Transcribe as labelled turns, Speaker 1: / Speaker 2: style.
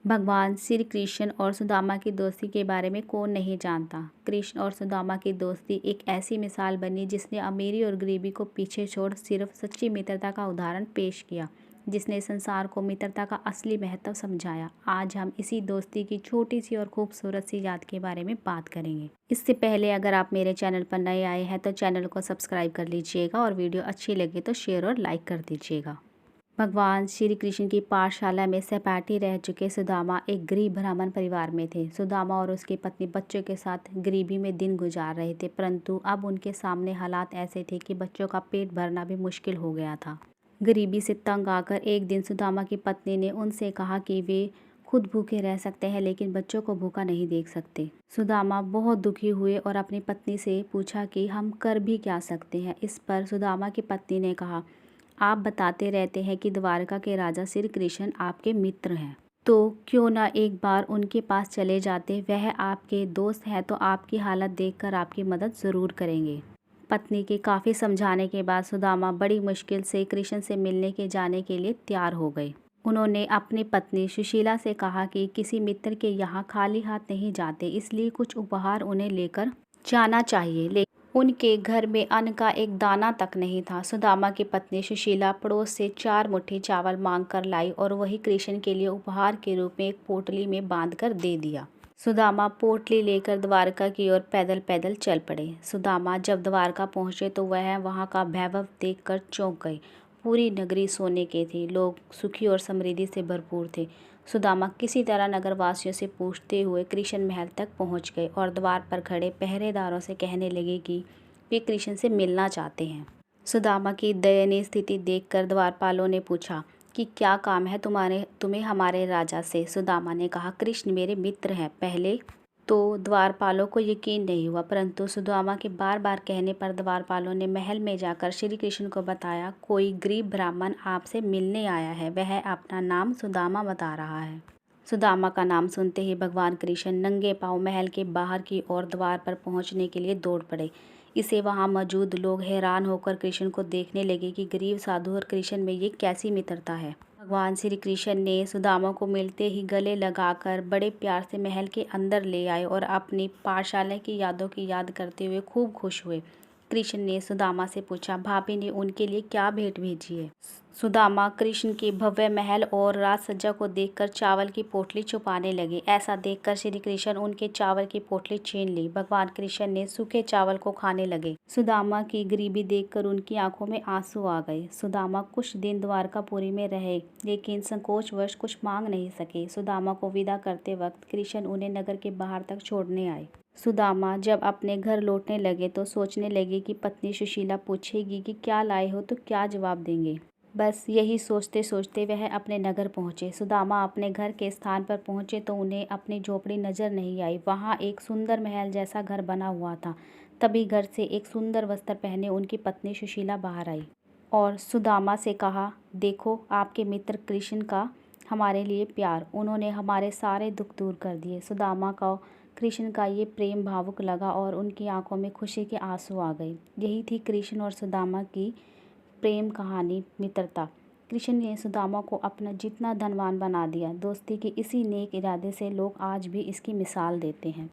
Speaker 1: भगवान श्री कृष्ण और सुदामा की दोस्ती के बारे में कौन नहीं जानता। कृष्ण और सुदामा की दोस्ती एक ऐसी मिसाल बनी जिसने अमीरी और गरीबी को पीछे छोड़ सिर्फ सच्ची मित्रता का उदाहरण पेश किया, जिसने संसार को मित्रता का असली महत्व समझाया। आज हम इसी दोस्ती की छोटी सी और खूबसूरत सी याद के बारे में बात करेंगे। इससे पहले अगर आप मेरे चैनल पर नए आए हैं तो चैनल को सब्सक्राइब कर लीजिएगा और वीडियो अच्छी लगे तो शेयर और लाइक कर दीजिएगा। भगवान श्री कृष्ण की पाठशाला में सहपाठी रह चुके सुदामा एक गरीब ब्राह्मण परिवार में थे। सुदामा और उसकी पत्नी बच्चों के साथ गरीबी में दिन गुजार रहे थे, परंतु अब उनके सामने हालात ऐसे थे कि बच्चों का पेट भरना भी मुश्किल हो गया था। गरीबी से तंग आकर एक दिन सुदामा की पत्नी ने उनसे कहा कि वे खुद भूखे रह सकते हैं लेकिन बच्चों को भूखा नहीं देख सकते। सुदामा बहुत दुखी हुए और अपनी पत्नी से पूछा कि हम कर भी क्या सकते हैं। इस पर सुदामा की पत्नी ने कहा, आप बताते रहते हैं कि द्वारका के राजा श्री कृष्ण आपके मित्र हैं, तो क्यों ना एक बार उनके पास चले जाते। वह आपके दोस्त हैं तो आपकी हालत देखकर आपकी मदद ज़रूर करेंगे। पत्नी के काफ़ी समझाने के बाद सुदामा बड़ी मुश्किल से कृष्ण से मिलने के जाने के लिए तैयार हो गए। उन्होंने अपनी पत्नी सुशीला से कहा कि किसी मित्र के यहाँ खाली हाथ नहीं जाते, इसलिए कुछ उपहार उन्हें लेकर जाना चाहिए। उनके घर में अन्न का एक दाना तक नहीं था। सुदामा की पत्नी सुशीला पड़ोस से 4 मुट्ठी चावल मांग कर लाई और वही कृष्ण के लिए उपहार के रूप में एक पोटली में बांध कर दे दिया। सुदामा पोटली लेकर द्वारका की ओर पैदल पैदल चल पड़े। सुदामा जब द्वारका पहुंचे तो वह वहां का वैभव देखकर चौंक गए। पूरी नगरी सोने की थी, लोग सुखी और समृद्धि से भरपूर थे। सुदामा किसी तरह नगरवासियों से पूछते हुए कृष्ण महल तक पहुंच गए और द्वार पर खड़े पहरेदारों से कहने लगे कि वे कृष्ण से मिलना चाहते हैं। सुदामा की दयनीय स्थिति देखकर द्वारपालों ने पूछा कि क्या काम है तुम्हें हमारे राजा से। सुदामा ने कहा, कृष्ण मेरे मित्र हैं। पहले तो द्वारपालों को यकीन नहीं हुआ, परंतु सुदामा के बार बार कहने पर द्वारपालों ने महल में जाकर श्री कृष्ण को बताया, कोई गरीब ब्राह्मण आपसे मिलने आया है, वह अपना नाम सुदामा बता रहा है। सुदामा का नाम सुनते ही भगवान कृष्ण नंगे पांव महल के बाहर की ओर द्वार पर पहुंचने के लिए दौड़ पड़े। इसे वहां मौजूद लोग हैरान होकर कृष्ण को देखने लगे कि गरीब साधु और कृष्ण में ये कैसी मित्रता है। भगवान श्री कृष्ण ने सुदामा को मिलते ही गले लगाकर बड़े प्यार से महल के अंदर ले आए और अपनी पाठशाला की यादों की याद करते हुए खूब खुश हुए। कृष्ण ने सुदामा से पूछा, भाभी ने उनके लिए क्या भेंट भेजी है। सुदामा कृष्ण के भव्य महल और राज सज्जा को देखकर चावल की पोटली छुपाने लगे। ऐसा देखकर श्री कृष्ण उनके चावल की पोटली छीन ली। भगवान कृष्ण ने सूखे चावल को खाने लगे। सुदामा की गरीबी देखकर उनकी आंखों में आंसू आ गए। सुदामा कुछ दिन द्वारकापुरी में रहे लेकिन संकोचवश कुछ मांग नहीं सके। सुदामा को विदा करते वक्त कृष्ण उन्हें नगर के बाहर तक छोड़ने आए। सुदामा जब अपने घर लौटने लगे तो सोचने लगे कि पत्नी सुशीला पूछेगी कि क्या लाए हो, तो क्या जवाब देंगे। बस यही सोचते सोचते वह अपने नगर पहुंचे। सुदामा अपने घर के स्थान पर पहुंचे तो उन्हें अपनी झोपड़ी नजर नहीं आई। वहां एक सुंदर महल जैसा घर बना हुआ था। तभी घर से एक सुंदर वस्त्र पहने उनकी पत्नी सुशीला बाहर आई और सुदामा से कहा, देखो आपके मित्र कृष्ण का हमारे लिए प्यार, उन्होंने हमारे सारे दुख दूर कर दिए। सुदामा को कृष्ण का ये प्रेम भावुक लगा और उनकी आंखों में खुशी के आंसू आ गए। यही थी कृष्ण और सुदामा की प्रेम कहानी, मित्रता। कृष्ण ने सुदामा को अपना जितना धनवान बना दिया। दोस्ती के इसी नेक इरादे से लोग आज भी इसकी मिसाल देते हैं।